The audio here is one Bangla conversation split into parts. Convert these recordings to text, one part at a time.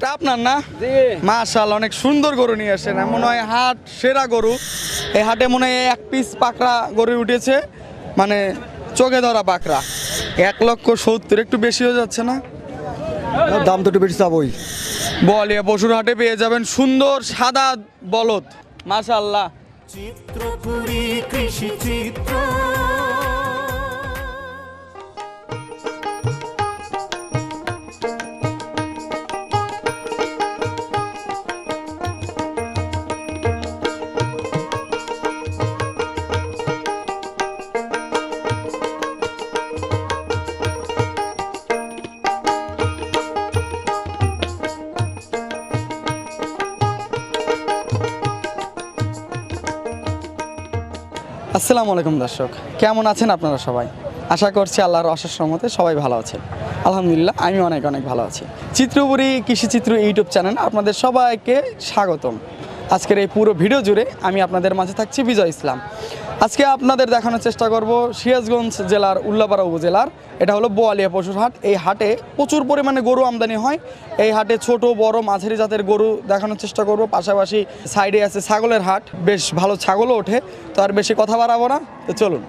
গরুটা আপনার না? মাশাআল্লাহ, অনেক সুন্দর গরু নিয়ে আসেন। মনে হয় হাট সেরা গরু। এই হাটে মনে হয় এক পিস পাকড়া গরু উঠেছে, মানে চোখে ধরা পাকড়া। 1,70,000 একটু বেশি হয়ে যাচ্ছে না? দাম তো একটু বেশি চাবই। বলিয়া পশুর হাটে পেয়ে যাবেন সুন্দর সাদা বলদ। মাশাআল্লাহ। চিত্রপুরী কৃষি চিত্র। আসসালামু আলাইকুম দর্শক, কেমন আছেন আপনারা সবাই? আশা করছি আল্লাহর অশেষ রহমতে সবাই ভালো আছেন। আলহামদুলিল্লাহ, আমি অনেক ভালো আছি। চিত্রপুরী কৃষিচিত্র ইউটিউব চ্যানেল আপনাদের সবাইকে স্বাগতম। আজকের এই পুরো ভিডিও জুড়ে আমি আপনাদের মাঝে থাকছি বিজয় ইসলাম। আজকে আপনাদের দেখানোর চেষ্টা করব সিরাজগঞ্জ জেলার উল্লাপাড়া উপজেলার, এটা হলো বোয়ালিয়া পশুর হাট। এই হাটে প্রচুর পরিমাণে গরু আমদানি হয়। এই হাটে ছোট বড় মাঝারি জাতের গরু দেখানোর চেষ্টা করব। পাশাপাশি সাইডে আছে ছাগলের হাট, বেশ ভালো ছাগলও ওঠে। তো আর বেশি কথা বাড়াবো না, তো চলুন।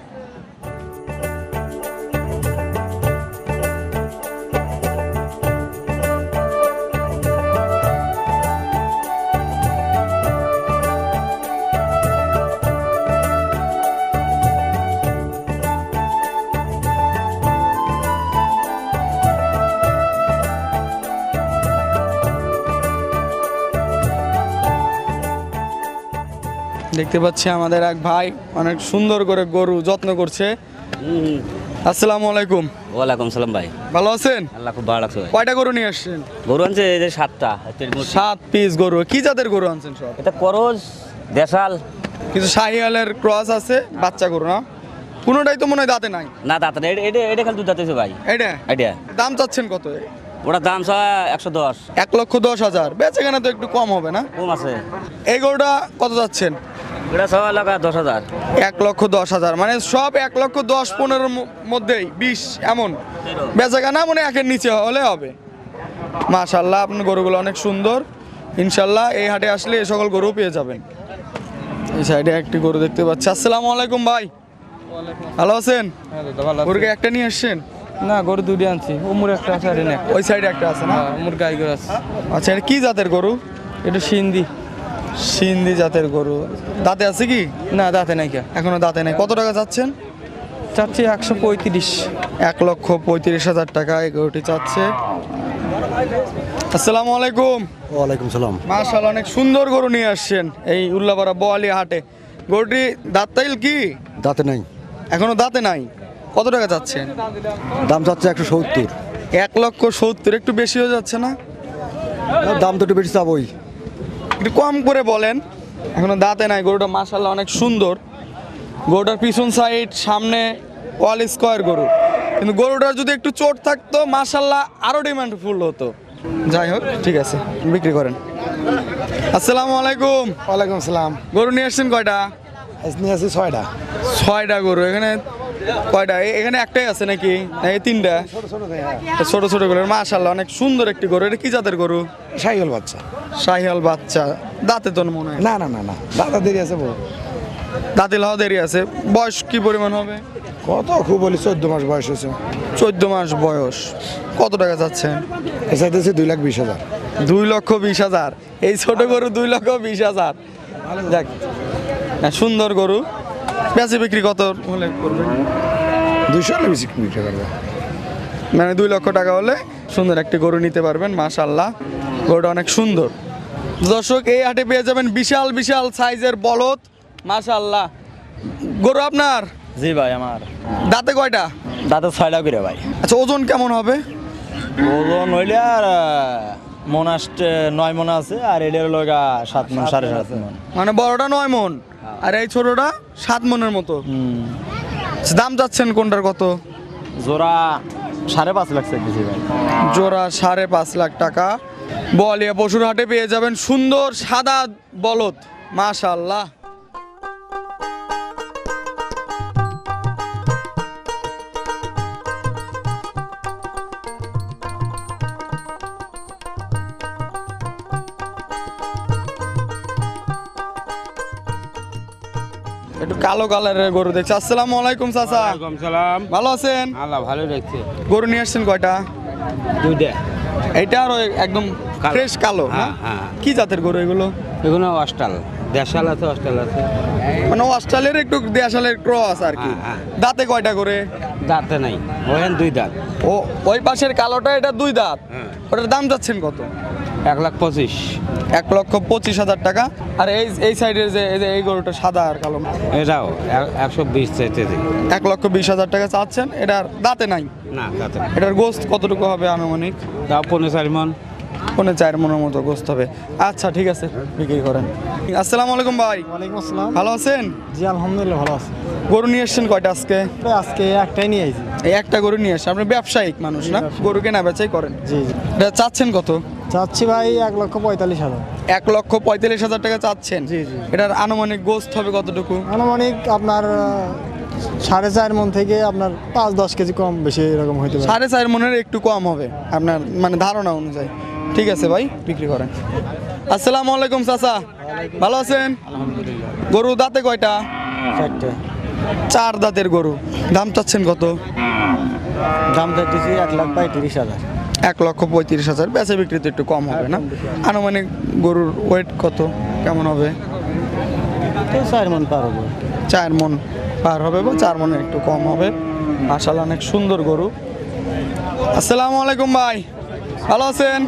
দেখতে পাচ্ছি আমাদের এক ভাই অনেক সুন্দর করে গরু যত্ন করছে। আসসালামু আলাইকুম। ওয়ালাইকুম সালাম ভাই, ভালো আছেন? আল্লাহ খুব ভালো লাগছে ভাই। কয়টা গরু নিয়ে আসছেন? গরু আনছে এই যে 7টা। 7 পিস গরু। কি জাতের গরু আনছেন সব? এটা করজ, দেশাল, কিছু শাহিওয়ালের ক্রস আছে, বাচ্চা গরু না? কোনোটাই তো মনে হয় দাঁতে নাই। না দাঁত নেই। এটা খালি দুধ দাঁতেছে ভাই। এটা এটা দাম চাচ্ছেন কত? ওটার দাম 110। 1,10,000। বেচে কেনা তো একটু কম হবে না? কম আছে। এই গরুটা কত যাচ্ছেন? এটা 10,10,000। 1,10,000 মানে সব 1,10,15 মধ্যেই 20 এমন বেচা কেনা, মানে একের নিচে হলে হবে। মাশাআল্লাহ, আপনার গরুগুলো অনেক সুন্দর। ইনশাল্লাহ এই হাটে আসলে এই সকল গরু পেয়ে যাবেন। এই সাইডে একটি গরু দেখতে পাচ্ছি। আসসালামু আলাইকুম ভাই, ভালো আছেন? গরুকে একটা নিয়ে আসছেন? না, গরু দুটি আনছি। ওমর একটা আছে আর একটা। ওই সাইডে একটা আছে না? ওমর গাই গরু আছে। আচ্ছা, এটা কি জাতের গরু? এটা সিন্ধি। সিন্ধি জাতের গরু। দাঁতে আছে কি? না, দাঁতে নাই কে। এখনো দাঁতে নাই। কত টাকা চাচ্ছেন? চাচ্ছি 135। 1,35,000 টাকা এই গরুটি চাচ্ছে। আসসালামু আলাইকুম। ওয়ালাইকুম সালাম। মাশাআল্লাহ, অনেক সুন্দর গরু নিয়ে আসছেন এই উল্লাপাড়া বোয়ালিয়া হাটে। গরুটি দাঁতাইল কি? দাঁতে নাই, এখনো দাঁতে নাই। কত টাকা চাচ্ছেন? দাম চাচ্ছে 170। 1,70,000 একটু বেশি হয়ে যাচ্ছে না? দাম তো একটু বেশি চাবই। একটু কম করে বলেন। এখনো দাঁতে নাই গরুটা। মাশাআল্লাহ, অনেক সুন্দর। গরুটার পিছন সাইড, সামনে ওয়াল স্কোয়ার গরু। কিন্তু গরুটার যদি একটু চোট থাকতো মাশাআল্লাহ আরো ডিমান্ড ফুল হতো। যাই হোক, ঠিক আছে, বিক্রি করেন। আসসালামু আলাইকুম। ওয়ালাইকুম সালাম। গরু নিয়ে আসছেন কয়টা? নিয়ে আছি 6টা। 6টা গরু। এখানে কয়টা? এখানে একটাই আছে নাকি? এই 3টা ছোট ছোট গরু। মাশাআল্লাহ, অনেক সুন্দর একটি গরু। এটা কি জাতের গরু? শাহিওয়াল বাচ্চা। শাহিওয়াল বাচ্চা। দাঁতে তো মনে হয় না না না না, দাদা দেরি আছে বউ। দাঁতে হওয়া দেরি আছে। বয়স কি পরিমাণ হবে? কত খুব বলি 14 মাস বয়স হয়েছে। 14 মাস বয়স। কত টাকা যাচ্ছেন? চাইতেছি 2,20,000। 2,20,000। এই ছোট গরু 2,20,000। দেখ, সুন্দর গরু। বেচে বিক্রি কত হলে করবেন? 200 হলে বেশি বিক্রি করবে। মানে 2 লক্ষ টাকা হলে সুন্দর একটি গরু নিতে পারবেন। মাশাআল্লাহ, গরুটা অনেক সুন্দর। দর্শক, এই হাটে পেয়ে যাবেন বিশাল বিশাল সাইজের বলদ। মাশাআল্লাহ। গরু আপনার? জি ভাই, আমার দাঁতে কয়টা? দাঁতে 6টা করে ভাই। আচ্ছা, ওজন কেমন হবে? ওজন হইলে আর 9 মন আছে, আর এটার লগা 7 মন 7.5 মন। মানে বড়টা 9 মন আর এই ছোটটা 7 মনের মতো। দাম যাচ্ছেন কোনটার কত? জোড়া 5.5 লাখ চাইতেছি ভাই। জোড়া 5.5 লাখ টাকা। বোয়ালিয়া পশুর হাটে পেয়ে যাবেন সুন্দর সাদা বলদ। মাশাআল্লাহ। একটু কালো কালারের গরু দেখছি। আসসালামু আলাইকুম চাচা, সালাম। ভালো আছেন? আল্লাহ ভালো রাখছে। গরু নিয়ে আসছেন কয়টা? দুইটা। এইটা আর একদম কালো। ফ্রেশ কালো, হ্যাঁ, হ্যাঁ? হ্যাঁ। কি জাতের গরু এগুলো? এগুলো অস্টাল, দেশাল আছে, অস্টাল আছে। মানে অস্ট্রেলিয়ার একটু দেশালের ক্রস আর কি। হ্যাঁ, হ্যাঁ। দাঁতে কয়টা করে? দাঁতে নাই, ওখানে দুই দাঁত। ও ওই পাশের কালোটা, এটা দুই দাঁত। হ্যাঁ। ওটার দাম যাচ্ছেন কত? 1,25,000। 1,25,000 টাকা। আর এই সাইডের যে এই গরুটা সাদা আর কালো, এটাও 120 চাইতে দিই। 1,20,000 টাকা চাচ্ছেন। এটার দাঁতে নাই। না দাঁতে নাই। এটার গোস্ত কতটুকু হবে আনুমানিক? দাও 15-4 মন। 4 মনের মতো গোস্ত হবে। আচ্ছা ঠিক আছে, বিক্রি করেন। আসসালামু আলাইকুম ভাই, ওয়ালাইকুম আসসালাম। ভালো আছেন? জি আলহামদুলিল্লাহ ভালো আছি। গরু নিয়ে এসছেন কয়টা আজকে? আজকে একটাই নিয়ে আইছি। এই একটা গরু নিয়ে এসছেন। আপনি ব্যবসায়িক মানুষ না? গরু কেনা বেচাই করেন। জি জি। এটা চাচ্ছেন কত? চাচ্ছি ভাই 1,45,000। 1,45,000 টাকা চাচ্ছেন। জি, জি। এটার আনুমানিক গোস্ত হবে কতটুকু? আনুমানিক আপনার 4.5 মন থেকে আপনার 5-10 কেজি কম বেশি এরকম হইতে পারে। 4.5 মনের একটু কম হবে আপনার মানে ধারণা অনুযায়ী। ঠিক আছে ভাই, বিক্রি করেন। আসসালামু আলাইকুম চাচা, ভালো আছেন? গরু দাঁতে কয়টা? 4টে। 4 দাঁতের গরু। দাম চাচ্ছেন কত? দাম চাইতেছি 1,35,000। 1,35,000। বেচা বিক্রি তো একটু কম হবে না? আনুমানিক গরুর ওয়েট কত কেমন হবে? তো 4 মন পার হবে। 4 মন পার হবে বা 4 মনের একটু কম হবে। মাশাআল্লাহ অনেক সুন্দর গরু। আসসালামু আলাইকুম ভাই, ভালো আছেন?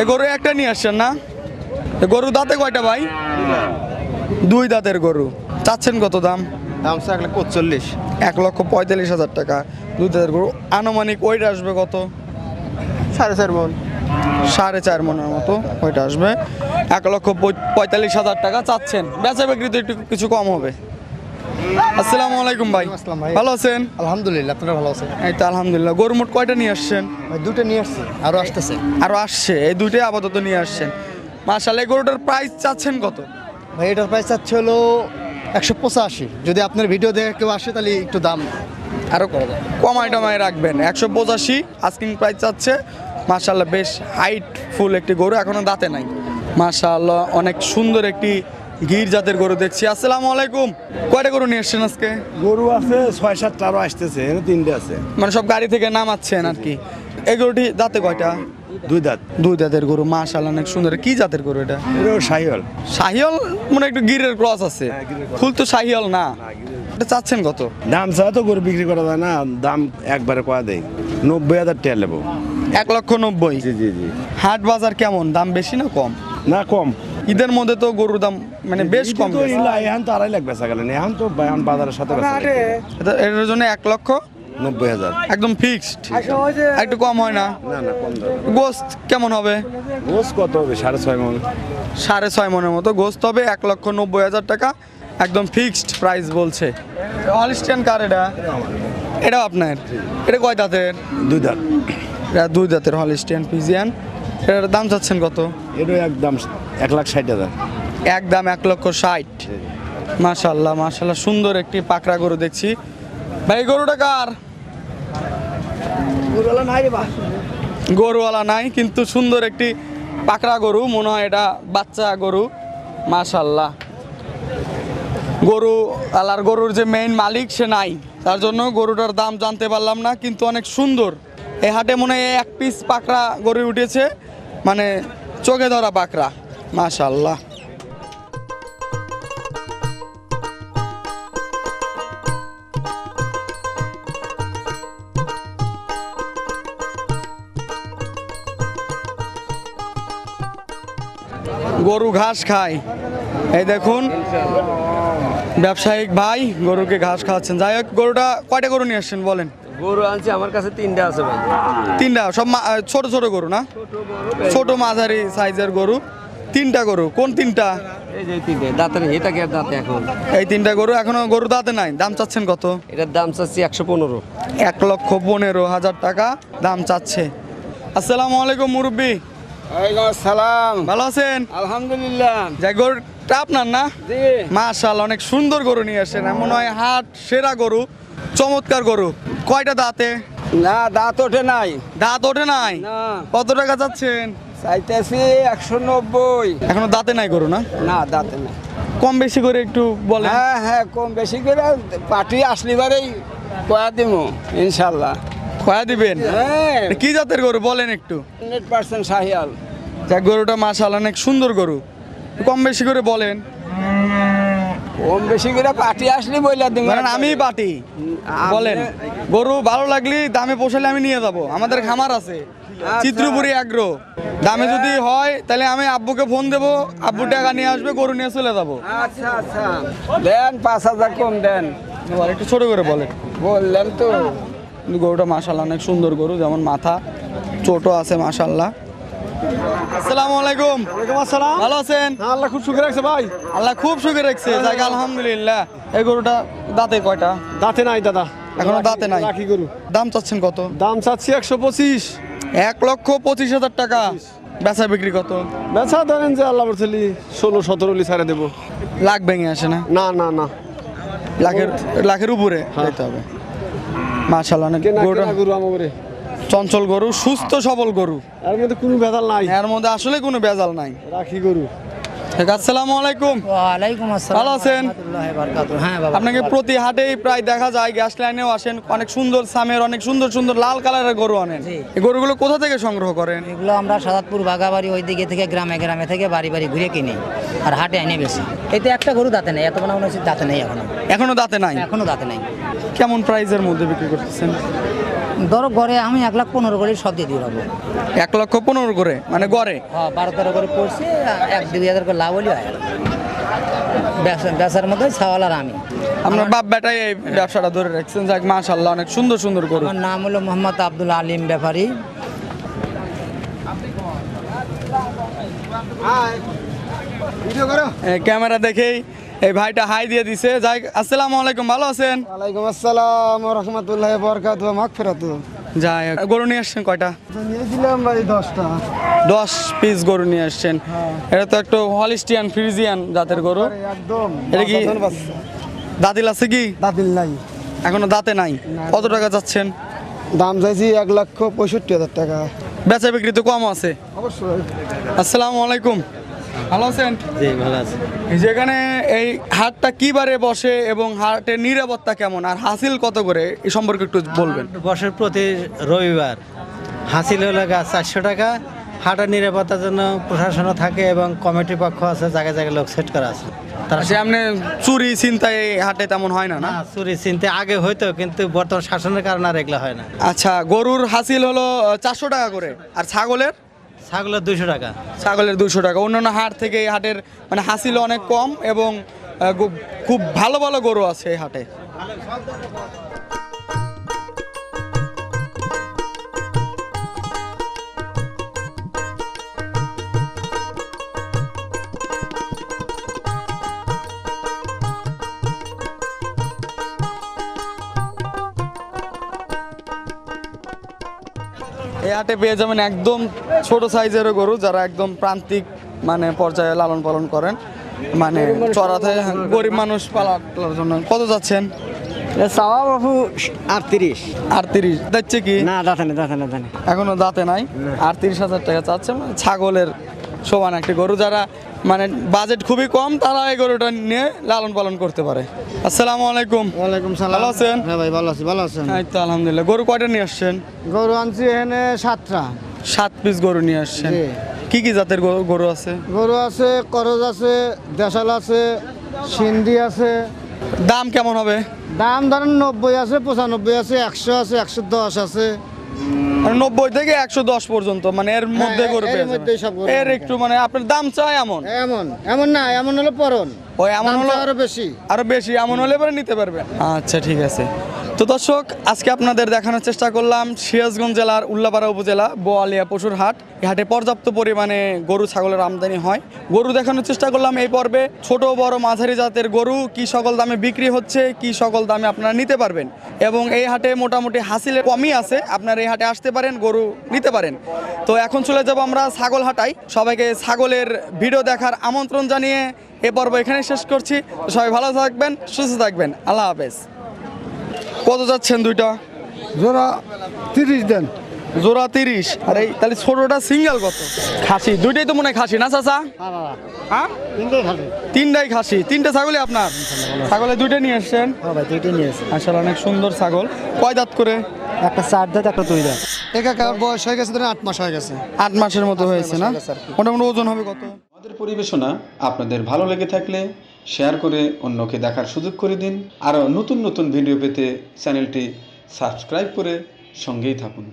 এ গরু একটা নিয়ে আসছেন না? এ গরু দাঁতে কয়টা ভাই? 2 দাঁতের গরু। চাচ্ছেন কত দাম? দাম 1,45,000। 1,45,000 টাকা। 2 দাঁতের গরু। আনুমানিক ওইটা আসবে কত? 4.5 মন। 4.5 মনের মতো ওইটা আসবে। 1,45,000 টাকা চাচ্ছেন। বেচা বিক্রি তো একটু কিছু কম হবে। আসসালামু আলাইকুম ভাই, আসসালাম ভাই। ভালো আছেন? আলহামদুলিল্লাহ, আপনারা ভালো আছেন? এই তো আলহামদুলিল্লাহ। গরু মোট কয়টা নিয়ে আসছেন? ভাই 2টা নিয়ে আসছি, আরো আসতেছে। আরো আসছে, এই দুইটাই আপাতত নিয়ে আসছেন। মাশাআল্লাহ। এই গরুটার প্রাইস চাচ্ছেন কত? ভাই এটার প্রাইস চাচ্ছে হলো 185। যদি আপনার ভিডিও দেখে কেউ আসে তাহলে একটু দাম আরো কমায় টমায় রাখবেন। 185 আস্কিং প্রাইস চাচ্ছে। মাশাআল্লাহ বেশ হাইট ফুল একটি গরু, এখনো দাঁতে নাই। মাশাআল্লাহ অনেক সুন্দর একটি গির জাতের গরু দেখছি। আসসালামু আলাইকুম, কয়টা গরু নিয়ে আসছেন আজকে? গরু আছে 6-7টা, আরো আসতেছে, এখানে 3টে আছে। মানে সব গাড়ি থেকে নামাচ্ছেন আর কি। এই গরুটি দাঁতে কয়টা? 2 দাঁত। 2 দাঁতের গরু। মাশাআল্লাহ অনেক সুন্দর। কি জাতের গরু এটা? এটাও শাহিওয়াল। শাহিয়াল মানে একটু গিরের ক্রস আছে, ফুল তো শাহিয়াল না। এটা চাচ্ছেন কত? দাম ছাড়া তো গরু বিক্রি করা যায় না, দাম একবারে কয়া দেয়। 90,000 টাকা নেবো। 1,90,000। জি জি জি। হাট বাজার কেমন? দাম বেশি না কম? না কম। ঈদের মধ্যে তো গরুর দাম মানে বেশ কম তো গেছে। এখন তো 2.5 লাখ বেচা গেলেন, এখন তো এখন বাজারের সাথে বেচা গেছে। এটার জন্য 1,90,000 একদম ফিক্সড। একটু কম হয় না? না না কম দাম। গোস্ত কেমন হবে? গোস কত হবে? 6.5 মন। 6.5 মনের মতো গোস্ত হবে। 1,90,000 টাকা একদম ফিক্সড প্রাইস বলছে। হলিস্টিয়ান কার এটা? এটাও আপনার? এটা কয় দাঁতের? 2 দাঁত। এটা 2 দাঁতের হলিস্টিয়ান ফিজিয়ান। এটার দাম চাচ্ছেন কত? এটাও একদম 1,60,000। একদম 1,60,000। মাশাআল্লাহ মাশাআল্লাহ সুন্দর একটি পাকড়া গরু দেখছি। ভাই গরুটা কার? গরুওয়ালা নাই, কিন্তু সুন্দর একটি পাকড়া গরু, মনে হয় এটা বাচ্চা গরু। মাশাআল্লাহ। গরু আলার গরুর যে মেইন মালিক সে নাই, তার জন্য গরুটার দাম জানতে পারলাম না, কিন্তু অনেক সুন্দর। এই হাটে মনে হয় 1 পিস পাকড়া গরু উঠেছে, মানে চোখে ধরা পাকড়া। মাশাআল্লাহ। গরু ঘাস খায়, এই দেখুন ব্যবসায়িক ভাই গরুকে ঘাস খাওয়াচ্ছেন। যাই হোক, গরুটা কয়টা গরু নিয়ে আসছেন বলেন? গরু আনছি আমার কাছে 3টা আছে ভাই। 3টা? সব ছোট ছোট গরু না? ছোট মাঝারি সাইজের গরু। 3টা গরু। কোন 3টা? এই যে 3টে দাঁতে নেই, এটা কি আর দাঁতে এখন? এই 3টা গরু এখনো গরু দাঁতে নাই। দাম চাচ্ছেন কত? এটার দাম চাচ্ছি 115। 1,15,000 টাকা দাম চাচ্ছে। আসসালামু আলাইকুম মুরব্বি, ওয়ালাইকুম আসসালাম। ভালো আছেন? আলহামদুলিল্লাহ। যাই গরুটা আপনার না? জি। মাশাআল্লাহ অনেক সুন্দর গরু নিয়ে আসছেন। মনে হয় হাট সেরা গরু, চমৎকার গরু। কয়টা দাঁতে? না দাঁত ওঠে নাই। দাঁত ওঠে নাই? না। কত টাকা চাচ্ছেন? চাইতেছি 190। এখনো দাঁতে নাই গরু না? না দাঁতে নাই। কম বেশি করে একটু বলেন। হ্যাঁ হ্যাঁ, কম বেশি করে পার্টি আসলিবারেই কয়া দিব ইনশাল্লাহ। খয়া দিবেন? হ্যাঁ, এটা কি জাতের গরু বলেন একটু। 100% শাহিয়াল। যাক, গরুটা মাশাআল্লাহ অনেক সুন্দর গরু, কম বেশি করে বলেন। কম বেশি করে পার্টি আসলি বইলা দিব। ধরেন আমি পাটি, বলেন। গরু ভালো লাগলে দামে পোষালে আমি নিয়ে যাব, আমাদের খামার আছে চিত্রপুরি আগ্রো। দামে যদি হয় তাহলে আমি আব্বুকে ফোন দেবো, আব্বু টাকা নিয়ে আসবে, গরু নিয়ে চলে যাবো। আচ্ছা আচ্ছা, দেন 5,000 কম দেন। এবার একটু ছোট করে বলেন। বললেন তো। কিন্তু গরুটা মাশাআল্লাহ অনেক সুন্দর গরু, যেমন মাথা ছোট আছে মাশাআল্লাহ। আসসালামু আলাইকুম। আসসালাম। ভালো আছেন? আল্লাহ খুব সুখে রাখছে ভাই। আল্লাহ খুব সুখে রাখছে, যাক আলহামদুলিল্লাহ। এই গরুটা দাঁতে কয়টা? দাঁতে নাই দাদা, এখনো দাঁতে নাই। রাখি গরু। দাম চাচ্ছেন কত? দাম চাচ্ছি 125। 1,25,000 টাকা। বেচা বিক্রি কত? বেচা ধরেন যে আল্লাহ বলছিলি 16-17 ছাড়ে দেবো। লাখ ভেঙে আসে না? না না না, লাখের উপরে যেতে হবে। মাশাআল্লাহ অনেক কেনা গরুটা কেনা গরু আমারে। চঞ্চল গরু, সুস্থ সবল গরু, এর মধ্যে কোনো ভেজাল নাই। এর মধ্যে আসলে কোনো ভেজাল নাই। রাখি গরু। ঠিক, আসসালামু আলাইকুম। ওয়ালাইকুম আসসালাম। ভালো আছেন? রাহমাতুল্লাহি ওয়া বারাকাতুহু। হ্যাঁ বাবা। আপনাকে প্রতি হাটেই প্রায় দেখা যায়, গ্যাস লাইনেও আসেন, অনেক সুন্দর সামের, অনেক সুন্দর সুন্দর লাল কালারের গরু আনেন। জি। এই গরুগুলো কোথা থেকে সংগ্রহ করেন? এগুলো আমরা সাদাতপুর বাগাবাড়ি ওই দিকে থেকে গ্রামে গ্রামে থেকে বাড়ি বাড়ি ঘুরে কিনি আর হাটে এনে বেশি। এতে একটা গরু দাঁতে নেই, এত মনে হচ্ছে দাঁতে নেই এখনো। এখনো দাঁতে নাই? এখনো দাঁতে নেই। কেমন প্রাইজের মধ্যে বিক্রি করতেছেন? ধরো গড়ে আমি 1,15,000 করে সব দিয়ে দিয়ে দেবো। 1,15,000 করে, মানে গড়ে? হ্যাঁ, 12-13 করে পড়ছে, 1-2 করে লাভ হলে হয়। ব্যবসার মধ্যে ছাওয়াল আর আমি। আপনার বাপ বেটাই এই ব্যবসাটা ধরে রাখছেন, যাক মাশাআল্লাহ অনেক সুন্দর সুন্দর গরু। আমার নাম হলো মোহাম্মদ আব্দুল আলিম ব্যাপারী। ক্যামেরা দেখেই এই ভাইটা হাই দিয়ে দিছে। যাই, আসসালামু আলাইকুম। ভালো আছেন? ওয়ালাইকুম আসসালাম ওয়া রাহমাতুল্লাহি ওয়া বারাকাতুহু। মাগফিরাতু। যাই, গরু নিয়ে আসছেন কয়টা? নিয়ে দিলাম ভাই 10টা। 10 পিস গরু নিয়ে আসছেন। এটা তো একটু হলিস্টিয়ান ফ্রিজিয়ান জাতের গরু। একদম। এটা কি দাঁতিল আছে কি? দাদিল নাই। এখনো দাঁতে নাই। কত টাকা যাচ্ছেন? দাম চাইছি 1,65,000 টাকা। বেচা বিক্রি তো কম আছে। অবশ্যই। আসসালামু আলাইকুম। ভালো আছেন? জি ভালো আছে। যেখানে এই হাটটা কি বারে বসে এবং হাটের নিরাপত্তা কেমন আর হাসিল কত করে, এই সম্পর্কে একটু বলবেন। বছর প্রতি রবিবার হাসিল হলে 400 টাকা। হাটের নিরাপত্তার জন্য প্রশাসনও থাকে এবং কমিটি পক্ষ আছে, জায়গায় জায়গায় লোক সেট করা আছে। তারা সামনে চুরি চিন্তায় এই হাটে তেমন হয় না, না? না, চুরি চিনতে আগে হয়তো, কিন্তু বর্তমান শাসনের কারণে আর এগুলো হয় না। আচ্ছা, গরুর হাসিল হলো 400 টাকা করে, আর ছাগলের? ছাগলের 200 টাকা। ছাগলের 200 টাকা। অন্যান্য হাট থেকে এই হাটের মানে হাসিল অনেক কম এবং খুব ভালো ভালো গরু আছে এই হাটে। এই হাটে পেয়ে যাবেন একদম ছোট সাইজেরও গরু, যারা একদম প্রান্তিক মানে পর্যায়ে লালন পালন করেন, মানে চড়াতে গরিব মানুষ পালার জন্য। কত যাচ্ছেন? চাওয়া বাবু 38। 38 যাচ্ছে কি? না দাঁতে নেই, দাঁতে নেই, দাঁতে নেই। এখনো দাঁতে নাই। 38,000 টাকা চাচ্ছে, মানে ছাগলের সমান একটি গরু। যারা মানে বাজেট খুবই কম, তারা এই গরুটা নিয়ে লালন পালন করতে পারে। আসসালামু আলাইকুম। ওয়ালাইকুম সালাম। ভালো আছেন? হ্যাঁ ভাই ভালো আছি। ভালো আছেন? এই তো আলহামদুলিল্লাহ। গরু কয়টা নিয়ে আসছেন? গরু আনছি এখানে 7টা। 7 পিস গরু নিয়ে আসছেন। জি। কি কি জাতের গরু আছে? গরু আছে, করজ আছে, দেশাল আছে, সিন্ধি আছে। দাম কেমন হবে? দাম ধরেন 90 আছে, 95 আছে, 100 আছে, 110 আছে। 90 থেকে 110 পর্যন্ত, মানে এর মধ্যে হ্যাঁ, গরু এর পেয়ে মধ্যেই সব যাবেন। গরু এর পাবেন। একটু মানে আপনার দাম চাই এমন? এমন না, এমন হলো পরন। ওই এমন হলো আরো বেশি। আরো বেশি, এমন হলে পরে নিতে পারবেন। আচ্ছা ঠিক আছে। তো দর্শক, আজকে আপনাদের দেখানোর চেষ্টা করলাম সিরাজগঞ্জ জেলার উল্লাপাড়া উপজেলা বোয়ালিয়া পশুর হাট। এই হাটে পর্যাপ্ত পরিমাণে গরু ছাগলের আমদানি হয়। গরু দেখানোর চেষ্টা করলাম এই পর্বে। ছোট বড় মাঝারি জাতের গরু কি সকল দামে বিক্রি হচ্ছে, কি সকল দামে আপনারা নিতে পারবেন, এবং এই হাটে মোটামুটি হাসিলের কমই আছে। আপনারা এই হাটে আসতে পারেন, গরু নিতে পারেন। তো এখন চলে যাব আমরা ছাগল হাটাই। সবাইকে ছাগলের ভিডিও দেখার আমন্ত্রণ জানিয়ে এ পর্ব এখানে শেষ করছি। সবাই ভালো থাকবেন, সুস্থ থাকবেন। আল্লাহ হাফেজ। কত যাচ্ছেন দুইটা? জোড়া 30 দেন। জোড়া 30। আর এই তাহলে ছোটটা সিঙ্গেল কত? খাসি দুইটাই তো মনে হয় খাসি না চাচা? হ্যাঁ তিনটাই খাসি। তিনটা ছাগলই আপনার? ছাগলে দুইটা নিয়ে এসছেন? হ্যাঁ ভাই দুইটাই নিয়ে এসে। আসলে অনেক সুন্দর ছাগল। কয় দাঁত করে? একটা 4 দাঁত একটা 2 দাঁত। একাকার বয়স হয়ে গেছে, ধরেন 8 মাস হয়ে গেছে। 8 মাসের মতো হয়েছে না? মোটামুটি ওজন হবে কত? আমাদের পরিবেশনা আপনাদের ভালো লেগে থাকলে শেয়ার করে অন্যকে দেখার সুযোগ করে দিন। আরও নতুন নতুন ভিডিও পেতে চ্যানেলটি সাবস্ক্রাইব করে সঙ্গেই থাকুন।